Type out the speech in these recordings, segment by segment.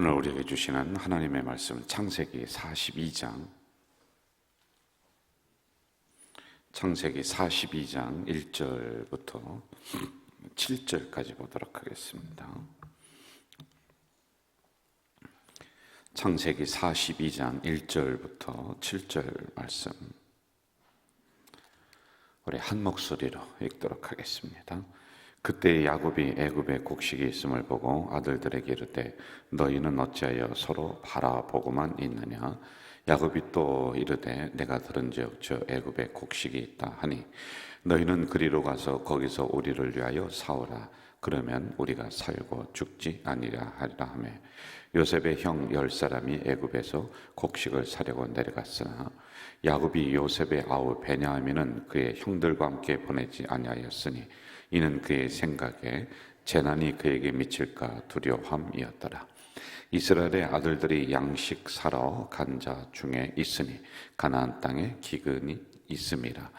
오늘 우리에게 주시는 하나님의 말씀은 창세기 42장 1절부터 7절까지 보도록 하겠습니다. 창세기 42장 1절부터 7절 말씀, 우리 한 목소리로 읽도록 하겠습니다. 그때 야곱이 애굽에 곡식이 있음을 보고 아들들에게 이르되 너희는 어찌하여 서로 바라보고만 있느냐. 야곱이 또 이르되 내가 들은즉 저 애굽에 곡식이 있다 하니 너희는 그리로 가서 거기서 우리를 위하여 사오라. 그러면 우리가 살고 죽지 아니라 하리라 하며 요셉의 형 10사람이 애굽에서 곡식을 사려고 내려갔으나 야곱이 요셉의 아우 베냐민은 그의 형들과 함께 보내지 아니하였으니 이는 그의 생각에 재난이 그에게 미칠까 두려움이었더라. 이스라엘의 아들들이 양식 사러 간 자 중에 있으니 가나안 땅에 기근이 있음이라.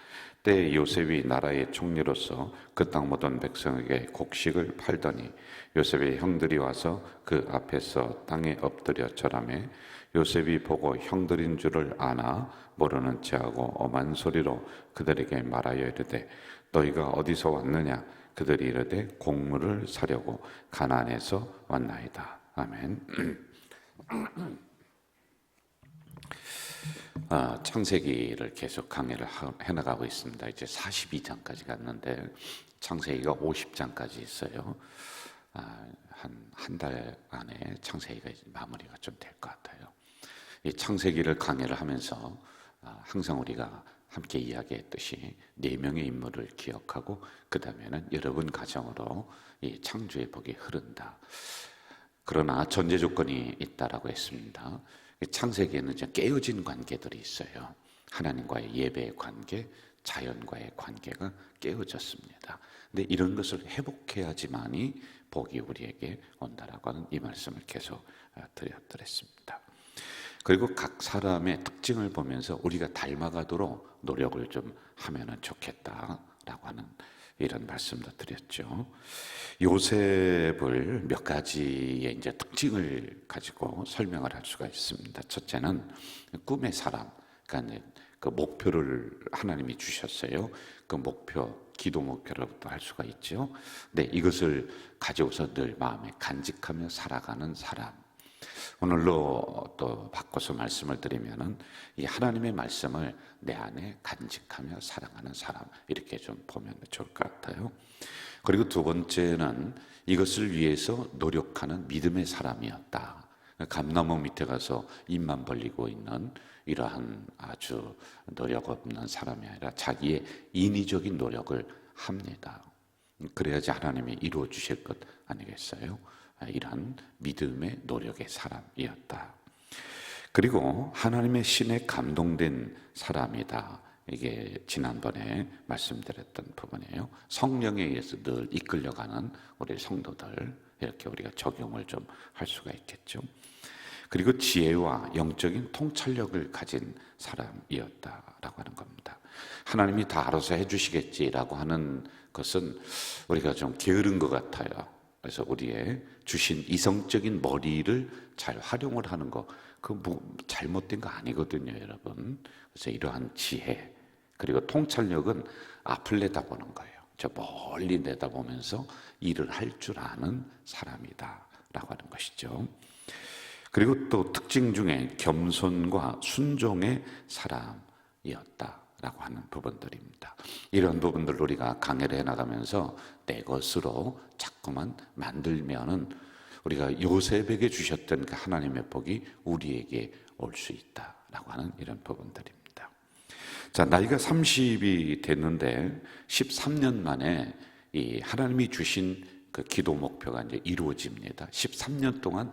때에 요셉이 나라의 총리로서 그 땅 모든 백성에게 곡식을 팔더니 요셉의 형들이 와서 그 앞에서 땅에 엎드려 절하매 요셉이 보고 형들인 줄을 아나 모르는 체하고 엄한 소리로 그들에게 말하여 이르되 너희가 어디서 왔느냐. 그들이 이르되 곡물을 사려고 가나안에서 왔나이다. 아멘. 창세기를 계속 강의를 해나가고 있습니다. 이제 42장까지 갔는데 창세기가 50장까지 있어요. 한 달 안에 창세기가 마무리가 좀 될 것 같아요. 이 창세기를 강의를 하면서 항상 우리가 함께 이야기했듯이 4명의 인물을 기억하고 그 다음에는 여러분 가정으로 이 창조의 복이 흐른다. 그러나 전제 조건이 있다라고 했습니다. 창세기에는 이제 깨어진 관계들이 있어요. 하나님과의 예배의 관계, 자연과의 관계가 깨어졌습니다. 근데 이런 것을 회복해야지만이 복이 우리에게 온다라고 하는 이 말씀을 계속 드렸습니다. 그리고 각 사람의 특징을 보면서 우리가 닮아가도록 노력을 좀 하면 좋겠다라고 하는 이런 말씀도 드렸죠. 요셉을 몇 가지의 이제 특징을 가지고 설명을 할 수가 있습니다. 첫째는 꿈의 사람, 그러니까 그 목표를 하나님이 주셨어요. 그 목표, 기도 목표로부터 할 수가 있죠. 근데 이것을 가지고서 늘 마음에 간직하며 살아가는 사람. 오늘로 또 바꿔서 말씀을 드리면은 이 하나님의 말씀을 내 안에 간직하며 사랑하는 사람, 이렇게 좀 보면 좋을 것 같아요. 그리고 두 번째는 이것을 위해서 노력하는 믿음의 사람이었다. 감나무 밑에 가서 입만 벌리고 있는 이러한 아주 노력 없는 사람이 아니라 자기의 인위적인 노력을 합니다. 그래야지 하나님이 이루어 주실 것 아니겠어요? 이러한 믿음의 노력의 사람이었다. 그리고 하나님의 신에 감동된 사람이다. 이게 지난번에 말씀드렸던 부분이에요. 성령에 의해서 늘 이끌려가는 우리 성도들, 이렇게 우리가 적용을 좀 할 수가 있겠죠. 그리고 지혜와 영적인 통찰력을 가진 사람이었다라고 하는 겁니다. 하나님이 다 알아서 해주시겠지라고 하는 것은 우리가 좀 게으른 것 같아요. 그래서 우리의 주신 이성적인 머리를 잘 활용을 하는 거, 잘못된 거 아니거든요, 여러분. 그래서 이러한 지혜, 그리고 통찰력은 앞을 내다보는 거예요. 저 멀리 내다보면서 일을 할 줄 아는 사람이다라고 하는 것이죠. 그리고 또 특징 중에 겸손과 순종의 사람이었다라고 하는 부분들입니다. 이런 부분들을 우리가 강의를 해나가면서 내 것으로 자꾸만 만들면은 우리가 요셉에게 주셨던 그 하나님의 복이 우리에게 올 수 있다라고 하는 이런 부분들입니다. 자, 나이가 30이 됐는데 13년 만에 이 하나님이 주신 그 기도 목표가 이제 이루어집니다. 13년 동안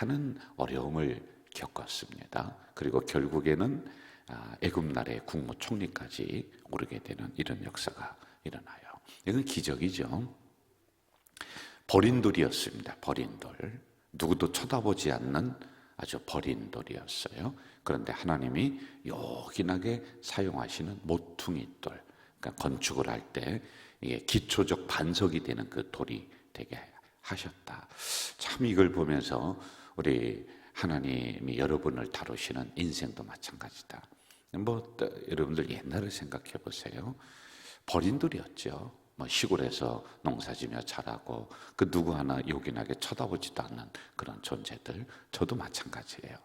많은 어려움을 겪었습니다. 그리고 결국에는 애굽 나라의 국무총리까지 오르게 되는 이런 역사가 일어나요. 이건 기적이죠. 버린 돌이었습니다. 버린 돌. 누구도 쳐다보지 않는 아주 버린 돌이었어요. 그런데 하나님이 요긴하게 사용하시는 모퉁이 돌, 그러니까 건축을 할 때 이게 기초적 반석이 되는 그 돌이 되게 하셨다. 참 이걸 보면서 우리 하나님이 여러분을 다루시는 인생도 마찬가지다. 여러분들 옛날을 생각해 보세요. 버린돌이었죠. 시골에서 농사지며 자라고 그 누구 하나 요긴하게 쳐다보지도 않는 그런 존재들. 저도 마찬가지예요.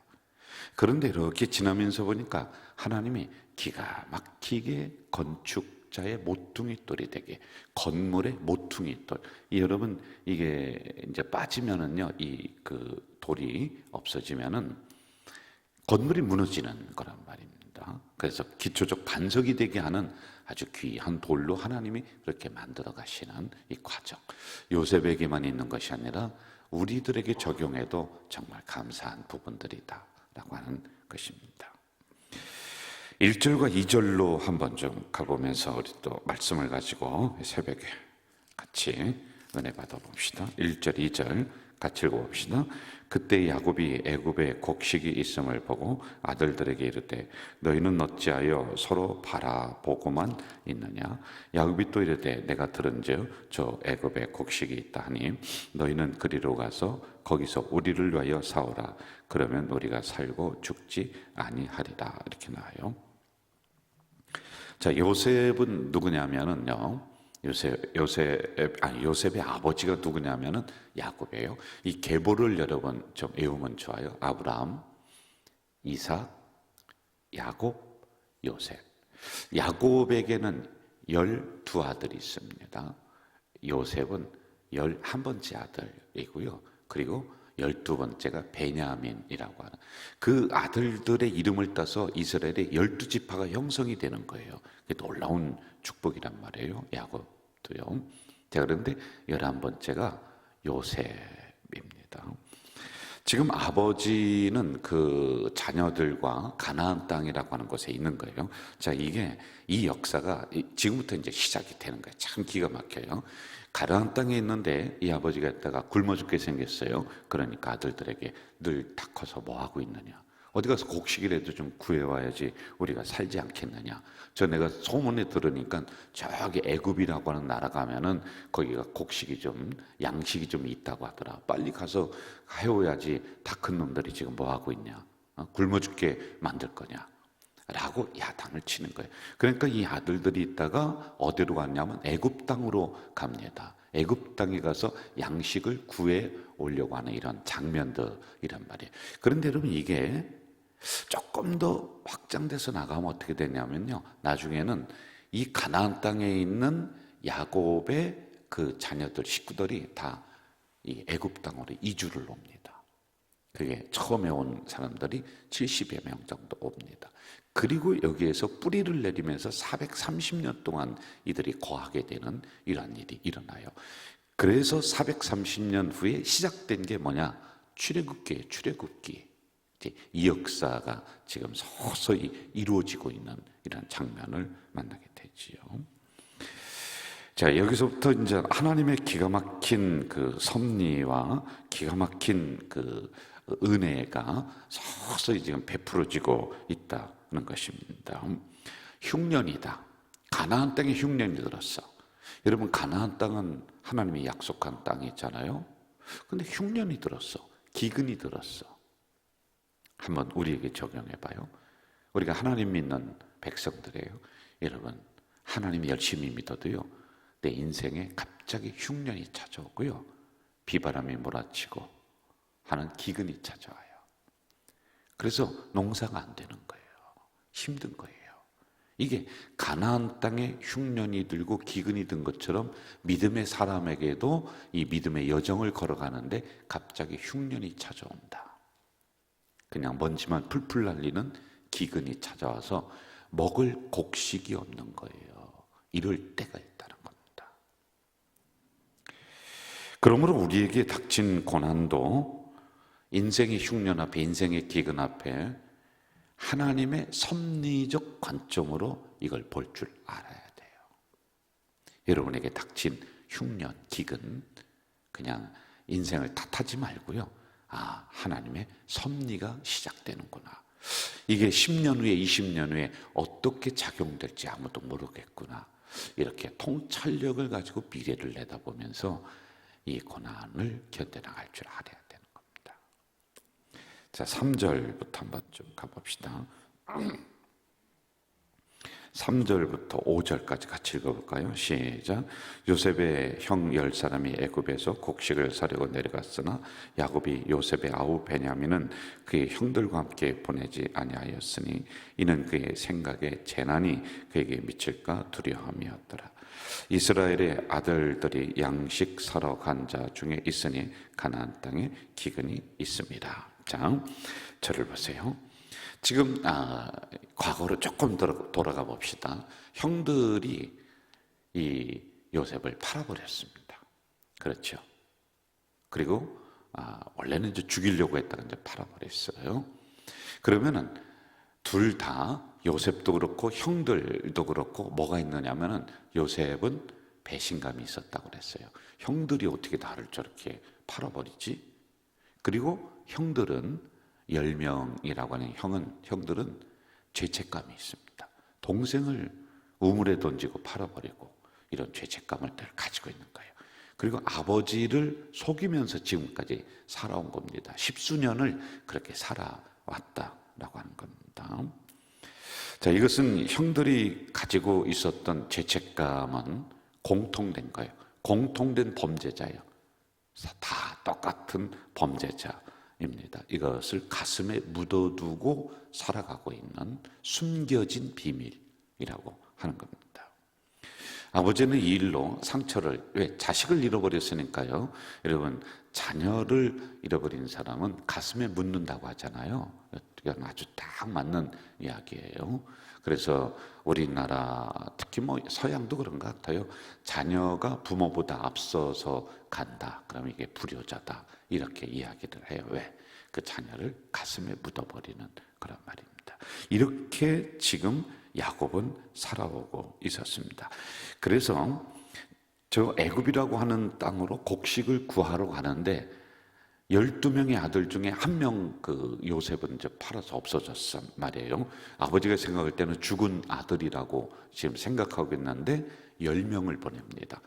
그런데 이렇게 지나면서 보니까 하나님이 기가 막히게 건축자의 모퉁이돌이 되게, 건물의 모퉁이돌. 여러분, 이게 이제 빠지면은요, 그 돌이 없어지면은 건물이 무너지는 거란 말입니다. 그래서 기초적 반석이 되게 하는 아주 귀한 돌로 하나님이 그렇게 만들어 가시는 이 과정. 요셉에게만 있는 것이 아니라 우리들에게 적용해도 정말 감사한 부분들이다 라고 하는 것입니다. 1절과 2절로 한번 좀 가보면서 우리 또 말씀을 가지고 새벽에 같이 은혜 받아봅시다. 1절, 2절 같이 읽어봅시다. 그때 야곱이 애굽에 곡식이 있음을 보고 아들들에게 이르되 너희는 어찌하여 서로 바라보고만 있느냐. 야곱이 또 이르되 내가 들은즉 저 애굽에 곡식이 있다 하니 너희는 그리로 가서 거기서 우리를 위하여 사오라. 그러면 우리가 살고 죽지 아니하리라. 이렇게 나와요. 자, 요셉은 누구냐면은요, 요셉의 아버지가 누구냐면은 야곱이에요. 이 계보를 여러분 좀 외우면 좋아요. 아브라함, 이삭, 야곱, 요셉. 야곱에게는 12아들이 있습니다. 요셉은 11번째 아들이고요. 그리고 12번째가 베냐민이라고 하는 그 아들들의 이름을 따서 이스라엘의 12지파가 형성이 되는 거예요. 그게 놀라운 축복이란 말이에요. 야곱도요. 자, 그런데 11번째가 요셉입니다. 지금 아버지는 그 자녀들과 가나안 땅이라고 하는 곳에 있는 거예요. 자, 이 역사가 지금부터 이제 시작이 되는 거예요. 참 기가 막혀요. 가나안 땅에 있는데 이 아버지가 있다가 굶어 죽게 생겼어요. 그러니까 아들들에게 늘 다 커서 뭐 하고 있느냐, 어디 가서 곡식이라도 좀 구해와야지 우리가 살지 않겠느냐. 내가 소문에 들으니까 저기 애굽이라고 하는 나라 가면은 거기가 곡식이 좀, 양식이 좀 있다고 하더라. 빨리 가서 해오야지. 다 큰 놈들이 지금 뭐 하고 있냐, 굶어 죽게 만들 거냐 라고 야단을 치는 거예요. 그러니까 이 아들들이 있다가 어디로 갔냐면 애굽 땅으로 갑니다. 애굽 땅에 가서 양식을 구해 오려고 하는 이런 장면들이란 말이에요. 그런데 여러분, 이게 조금 더 확장돼서 나가면 어떻게 되냐면요, 나중에는 이 가나안 땅에 있는 야곱의 그 자녀들, 식구들이 다 이 애굽 땅으로 이주를 옵니다. 그게 처음에 온 사람들이 70여 명 정도 옵니다. 그리고 여기에서 뿌리를 내리면서 430년 동안 이들이 거하게 되는 이러한 일이 일어나요. 그래서 430년 후에 시작된 게 뭐냐? 출애굽기예요. 출애굽기. 이 역사가 지금 서서히 이루어지고 있는 이런 장면을 만나게 되지요. 자, 여기서부터 이제 하나님의 기가 막힌 그 섭리와 기가 막힌 그 은혜가 서서히 지금 베풀어지고 있다는 것입니다. 흉년이다. 가나안 땅에 흉년이 들었어. 여러분, 가나안 땅은 하나님이 약속한 땅이 있잖아요. 근데 흉년이 들었어. 기근이 들었어. 한번 우리에게 적용해 봐요. 우리가 하나님 믿는 백성들이에요. 여러분, 하나님 열심히 믿어도요, 내 인생에 갑자기 흉년이 찾아오고요, 비바람이 몰아치고 하는 기근이 찾아와요. 그래서 농사가 안 되는 거예요. 힘든 거예요. 이게 가나안 땅에 흉년이 들고 기근이 든 것처럼 믿음의 사람에게도 이 믿음의 여정을 걸어가는데 갑자기 흉년이 찾아온다. 그냥 먼지만 풀풀 날리는 기근이 찾아와서 먹을 곡식이 없는 거예요. 이럴 때가 있다는 겁니다. 그러므로 우리에게 닥친 고난도 인생의 흉년 앞에, 인생의 기근 앞에 하나님의 섭리적 관점으로 이걸 볼 줄 알아야 돼요. 여러분에게 닥친 흉년, 기근, 그냥 인생을 탓하지 말고요, 하나님의 섭리가 시작되는구나. 이게 10년 후에, 20년 후에 어떻게 작용될지 아무도 모르겠구나. 이렇게 통찰력을 가지고 미래를 내다보면서 이 고난을 견뎌나갈 줄 알아야 되는 겁니다. 자, 3절부터 한번 좀 가봅시다. 3절부터 5절까지 같이 읽어볼까요? 시작. 요셉의 형 10사람이 애굽에서 곡식을 사려고 내려갔으나 야곱이 요셉의 아우 베냐민은 그의 형들과 함께 보내지 아니하였으니 이는 그의 생각에 재난이 그에게 미칠까 두려움이었더라. 이스라엘의 아들들이 양식 사러 간 자 중에 있으니 가나안 땅에 기근이 있습니다. 자, 저를 보세요. 지금 과거로 조금 돌아가 봅시다. 형들이 이 요셉을 팔아버렸습니다. 그렇죠. 그리고 원래는 이제 죽이려고 했다가 이제 팔아버렸어요. 그러면은 둘 다 요셉도 그렇고 형들도 그렇고 뭐가 있느냐면은 요셉은 배신감이 있었다고 그랬어요. 형들이 어떻게 나를 저렇게 팔아버리지? 그리고 형들은 10명이라고 하는 형들은 죄책감이 있습니다. 동생을 우물에 던지고 팔아버리고 이런 죄책감을 늘 가지고 있는 거예요. 그리고 아버지를 속이면서 지금까지 살아온 겁니다. 10수년을 그렇게 살아왔다라고 하는 겁니다. 자, 이것은 형들이 가지고 있었던 죄책감은 공통된 거예요. 공통된 범죄자예요. 다 똑같은 범죄자입니다. 이것을 가슴에 묻어두고 살아가고 있는 숨겨진 비밀이라고 하는 겁니다. 아버지는 이 일로 상처를, 왜? 자식을 잃어버렸으니까요. 여러분, 자녀를 잃어버린 사람은 가슴에 묻는다고 하잖아요. 이건 아주 딱 맞는 이야기예요. 그래서 우리나라, 특히 뭐 서양도 그런 것 같아요. 자녀가 부모보다 앞서서 간다. 그럼 이게 불효자다. 이렇게 이야기를 해요. 왜? 그 자녀를 가슴에 묻어버리는 그런 말입니다. 이렇게 지금 야곱은 살아오고 있었습니다. 그래서 저 애굽이라고 하는 땅으로 곡식을 구하러 가는데 12명의 아들 중에 한 명 그 요셉은 이제 팔아서 없어졌단 말이에요. 아버지가 생각할 때는 죽은 아들이라고 지금 생각하고 있는데 10명을 보냅니다.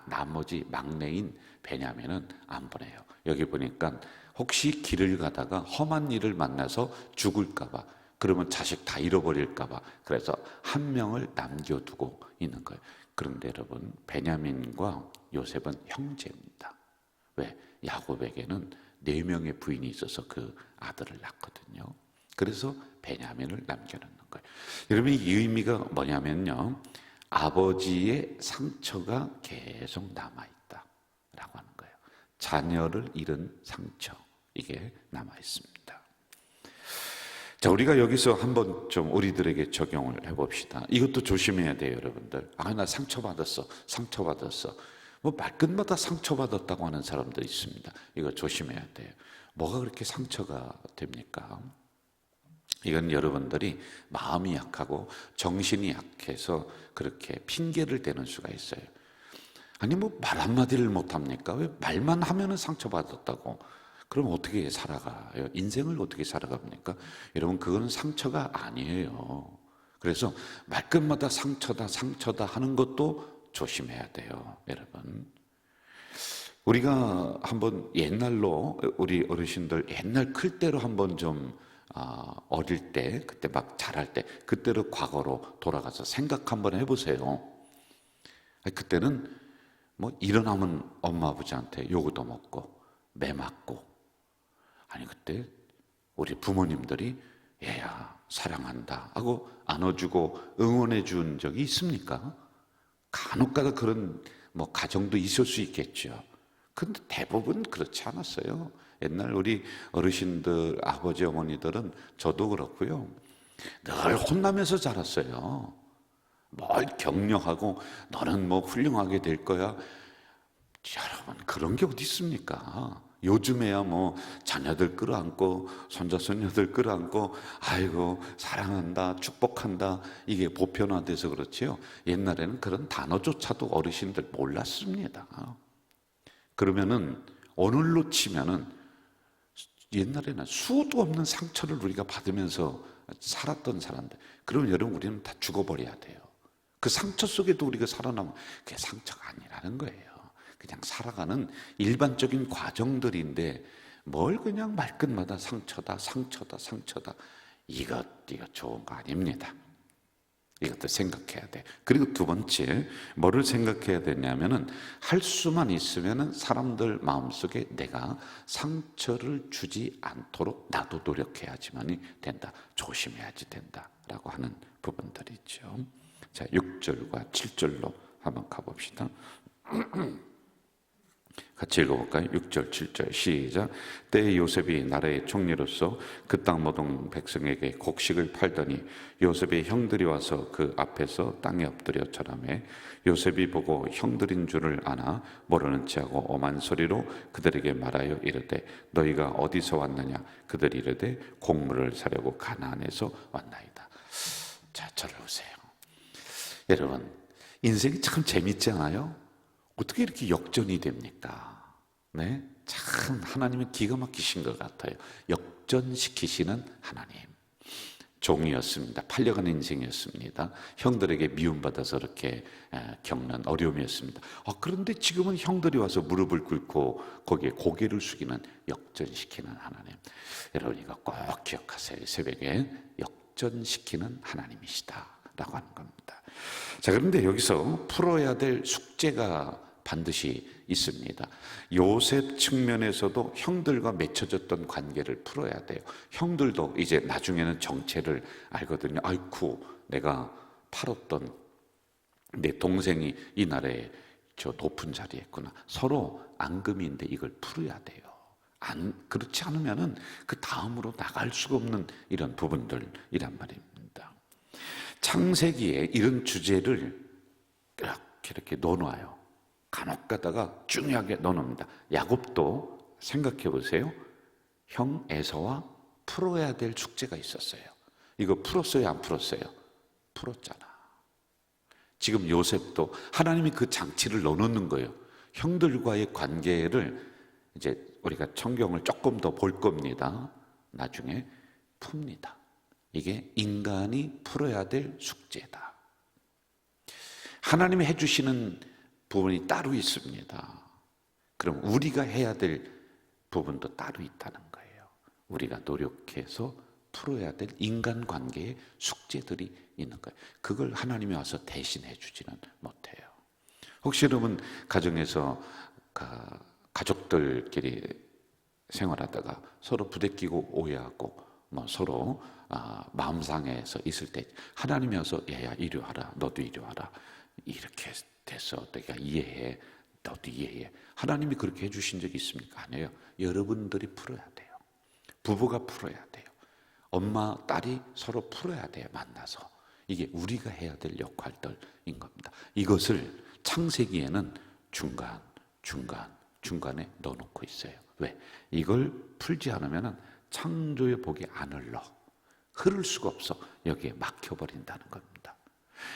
나머지 막내인 베냐민은 안 보내요. 여기 보니까 혹시 길을 가다가 험한 일을 만나서 죽을까 봐, 그러면 자식 다 잃어버릴까 봐, 그래서 한 명을 남겨두고 있는 거예요. 그런데 여러분, 베냐민과 요셉은 형제입니다. 왜? 야곱에게는 4명의 부인이 있어서 그 아들을 낳거든요. 그래서 베냐민을 남겨놓는 거예요. 여러분, 이 의미가 뭐냐면요, 아버지의 상처가 계속 남아있다라고 하는 거예요. 자녀를 잃은 상처, 이게 남아있습니다. 자, 우리가 여기서 한번 좀 우리들에게 적용을 해봅시다. 이것도 조심해야 돼요, 여러분들. 나 상처받았어. 뭐 말끝마다 상처받았다고 하는 사람도 있습니다. 이거 조심해야 돼요. 뭐가 그렇게 상처가 됩니까? 이건 여러분들이 마음이 약하고 정신이 약해서 그렇게 핑계를 대는 수가 있어요. 아니 뭐 말 한마디를 못합니까? 왜 말만 하면은 상처받았다고. 그럼 어떻게 살아가요? 인생을 어떻게 살아갑니까? 여러분, 그거는 상처가 아니에요. 그래서 말끝마다 상처다 하는 것도 조심해야 돼요, 여러분. 우리가 한번 옛날로, 우리 어르신들 옛날 클 때로 한번 좀 어릴 때, 그때 막 자랄 때, 그때로 과거로 돌아가서 생각 한번 해보세요. 그때는 뭐 일어나면 엄마 아버지한테 요구도 먹고 매 맞고, 아니 그때 우리 부모님들이 얘야 사랑한다 하고 안아주고 응원해 준 적이 있습니까? 간혹가다 그런 뭐 가정도 있을 수 있겠죠. 근데 대부분 그렇지 않았어요. 옛날 우리 어르신들, 아버지 어머니들은, 저도 그렇고요, 늘 혼나면서 자랐어요. 뭘 격려하고 너는 뭐 훌륭하게 될 거야. 여러분, 그런 게 어디 있습니까? 요즘에야 뭐 자녀들 끌어안고 손자 손녀들 끌어안고 아이고 사랑한다 축복한다, 이게 보편화돼서 그렇지요. 옛날에는 그런 단어조차도 어르신들 몰랐습니다. 그러면은 오늘로 치면은 옛날에는 수도 없는 상처를 우리가 받으면서 살았던 사람들, 그러면 여러분 우리는 다 죽어버려야 돼요. 그 상처 속에도 우리가 살아남으면 그게 상처가 아니라는 거예요. 그냥 살아가는 일반적인 과정들인데 뭘 그냥 말끝마다 상처다, 상처다, 상처다. 이거 좋은 거 아닙니다. 이것도 생각해야 돼. 그리고 두 번째, 뭐를 생각해야 되냐면은, 할 수만 있으면은 사람들 마음속에 내가 상처를 주지 않도록 나도 노력해야지만이 된다. 조심해야지 된다라고 하는 부분들이 있죠. 자, 6절과 7절로 한번 가봅시다. 같이 읽어볼까요? 6절, 7절 시작. 때에 요셉이 나라의 총리로서 그 땅 모든 백성에게 곡식을 팔더니 요셉의 형들이 와서 그 앞에서 땅에 엎드려 절하매 요셉이 보고 형들인 줄을 아나 모르는 체하고 엄한 소리로 그들에게 말하여 이르되 너희가 어디서 왔느냐? 그들이 이르되 곡물을 사려고 가나안에서 왔나이다. 자, 저를 보세요. 여러분, 인생이 참 재밌지 않아요? 어떻게 이렇게 역전이 됩니까? 네? 참 하나님은 기가 막히신 것 같아요. 역전시키시는 하나님. 종이었습니다. 팔려가는 인생이었습니다. 형들에게 미움받아서 이렇게 겪는 어려움이었습니다. 그런데 지금은 형들이 와서 무릎을 꿇고 거기에 고개를 숙이는, 역전시키는 하나님. 여러분, 이거 꼭 기억하세요. 새벽에 역전시키는 하나님이시다 라고 하는 겁니다. 자, 그런데 여기서 풀어야 될 숙제가 반드시 있습니다. 요셉 측면에서도 형들과 맺혀졌던 관계를 풀어야 돼요. 형들도 이제 나중에는 정체를 알거든요. 아이쿠, 내가 팔았던 내 동생이 이 나라에 저 높은 자리에 있구나. 서로 앙금인데 이걸 풀어야 돼요. 그렇지 않으면은 그 다음으로 나갈 수가 없는 이런 부분들이란 말입니다. 창세기에 이런 주제를 이렇게 넣어놔요. 간혹 가다가 중요하게 넣어놓습니다. 야곱도 생각해 보세요. 형 에서와 풀어야 될 숙제가 있었어요. 이거 풀었어요, 안 풀었어요? 풀었잖아. 지금 요셉도 하나님이 그 장치를 넣어놓는 거예요. 형들과의 관계를 이제 우리가 성경을 조금 더 볼 겁니다. 나중에 풉니다. 이게 인간이 풀어야 될 숙제다. 하나님이 해주시는 부분이 따로 있습니다. 그럼 우리가 해야 될 부분도 따로 있다는 거예요. 우리가 노력해서 풀어야 될 인간관계의 숙제들이 있는 거예요. 그걸 하나님이 와서 대신해 주지는 못해요. 혹시 여러분 가정에서 가족들끼리 생활하다가 서로 부대끼고 오해하고 서로 마음 상해서 있을 때 하나님이 와서 얘야 이리 와라, 너도 이리 와라, 이렇게 돼서 내가 이해해, 너도 이해해. 하나님이 그렇게 해주신 적이 있습니까? 아니에요. 여러분들이 풀어야 돼요. 부부가 풀어야 돼요. 엄마, 딸이 서로 풀어야 돼요. 만나서. 이게 우리가 해야 될 역할들인 겁니다. 이것을 창세기에는 중간에 넣어놓고 있어요. 왜? 이걸 풀지 않으면 창조의 복이 안 흐를 수가 없어. 여기에 막혀버린다는 겁니다.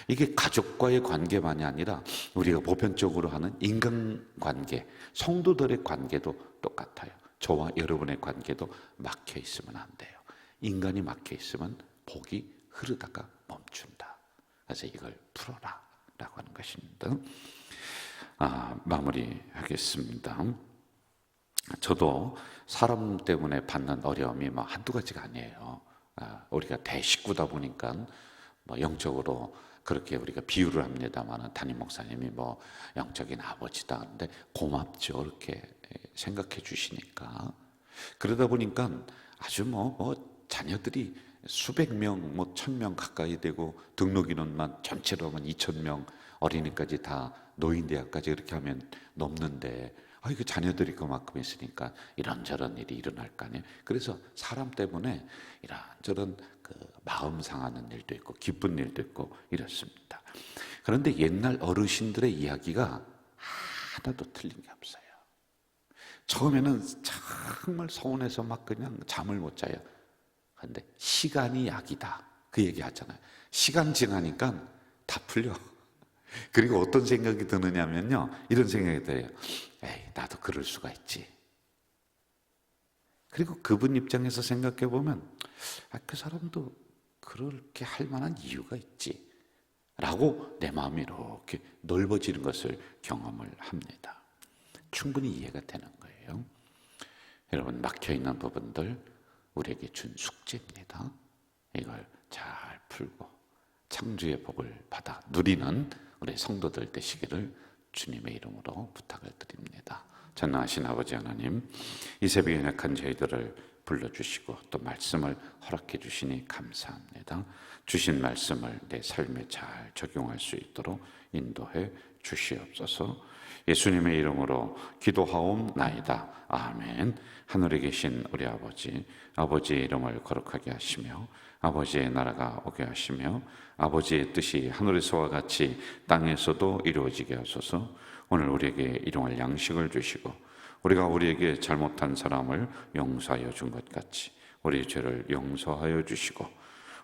이게 가족과의 관계만이 아니라 우리가 보편적으로 하는 인간관계, 성도들의 관계도 똑같아요. 저와 여러분의 관계도 막혀 있으면 안 돼요. 인간이 막혀 있으면 복이 흐르다가 멈춘다. 그래서 이걸 풀어라 라고 하는 것입니다. 마무리하겠습니다. 저도 사람 때문에 받는 어려움이 한두 가지가 아니에요. 우리가 대식구다 보니까 영적으로 그렇게 우리가 비유를 합니다만 담임 목사님이 영적인 아버지다 하는데 고맙죠. 이렇게 생각해 주시니까. 그러다 보니까 아주 자녀들이 수백 명, 1,000명 가까이 되고 등록 인원만 전체로 하면 2,000명, 어린이까지 다 노인대학까지 이렇게 하면 넘는데 그 자녀들이 그만큼 있으니까 이런저런 일이 일어날 거 아니에요. 그래서 사람 때문에 이런저런 마음 상하는 일도 있고 기쁜 일도 있고 이렇습니다. 그런데 옛날 어르신들의 이야기가 하나도 틀린 게 없어요. 처음에는 정말 서운해서 그냥 잠을 못 자요. 그런데 시간이 약이다 그 얘기 하잖아요. 시간 지나니까 다 풀려. 그리고 어떤 생각이 드느냐면요, 이런 생각이 들어요. 에이, 나도 그럴 수가 있지. 그리고 그분 입장에서 생각해 보면 그 사람도 그렇게 할 만한 이유가 있지 라고 내 마음이 이렇게 넓어지는 것을 경험을 합니다. 충분히 이해가 되는 거예요. 여러분, 막혀있는 부분들 우리에게 준 숙제입니다. 이걸 잘 풀고 창조의 복을 받아 누리는 우리 성도들 되시기를 주님의 이름으로 부탁을 드립니다. 전능하신 아버지 하나님, 이 새벽에 연약한 저희들을 불러주시고 또 말씀을 허락해 주시니 감사합니다. 주신 말씀을 내 삶에 잘 적용할 수 있도록 인도해 주시옵소서. 예수님의 이름으로 기도하옵나이다. 아멘. 하늘에 계신 우리 아버지, 아버지의 이름을 거룩하게 하시며 아버지의 나라가 오게 하시며 아버지의 뜻이 하늘에서와 같이 땅에서도 이루어지게 하소서. 오늘 우리에게 일용할 양식을 주시고 우리가 우리에게 잘못한 사람을 용서하여 준 것 같이 우리 죄를 용서하여 주시고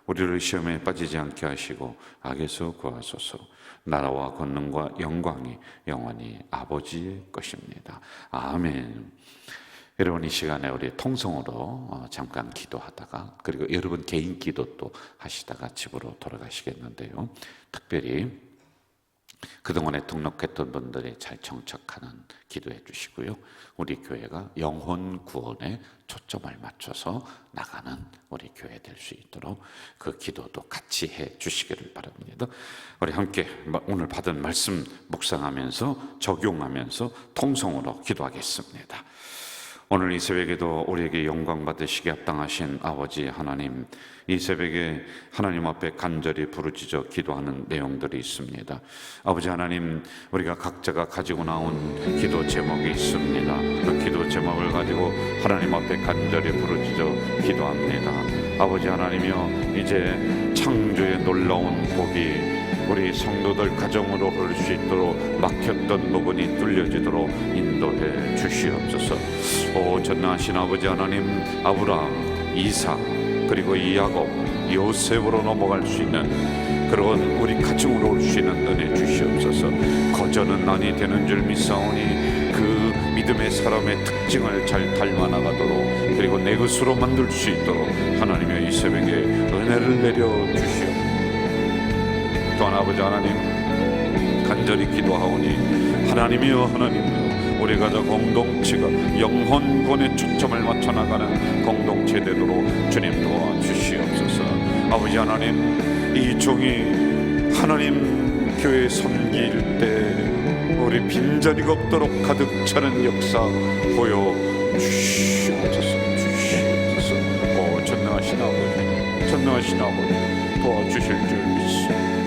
우리를 시험에 빠지지 않게 하시고 악에서 구하소서. 나라와 권능과 영광이 영원히 아버지의 것입니다. 아멘. 여러분, 이 시간에 우리 통성으로 잠깐 기도하다가 그리고 여러분 개인 기도 또 하시다가 집으로 돌아가시겠는데요, 특별히 그동안에 등록했던 분들이 잘 정착하는 기도해 주시고요, 우리 교회가 영혼 구원에 초점을 맞춰서 나가는 우리 교회 될 수 있도록 그 기도도 같이 해 주시기를 바랍니다. 우리 함께 오늘 받은 말씀 묵상하면서 적용하면서 통성으로 기도하겠습니다. 오늘 이 새벽에도 우리에게 영광 받으시기 합당하신 아버지 하나님, 이 새벽에 하나님 앞에 간절히 부르짖어 기도하는 내용들이 있습니다. 아버지 하나님, 우리가 각자가 가지고 나온 기도 제목이 있습니다. 그 기도 제목을 가지고 하나님 앞에 간절히 부르짖어 기도합니다. 아버지 하나님이여, 이제 창조의 놀라운 복이 우리 성도들 가정으로 흐를 수 있도록 막혔던 부분이 뚫려지도록 인도해 주시옵소서. 오 전능하신 아버지 하나님, 아브라함, 이삭, 그리고 야곱, 요셉으로 넘어갈 수 있는 그런 우리 가정으로 올 수 있는 은혜 주시옵소서. 거저는 아니 되는 줄 믿사오니 그 믿음의 사람의 특징을 잘 닮아 나가도록 그리고 내 것으로 만들 수 있도록 하나님의 이 새벽에 은혜를 내려 주시옵소서. 또한 아버지 하나님, 간절히 기도하오니 하나님이여, 하나님이여, 우리 가족 공동체가 영혼권에 초점을 맞춰 나가는 공동체 되도록 주님 도와주시옵소서. 아버지 하나님, 이 종이 하나님 교회 섬길 때 우리 빈자리가 없도록 가득 차는 역사 보여주시옵소서. 오 전능하신 아버지, 전능하신 아버지 도와주실 줄 믿습니다.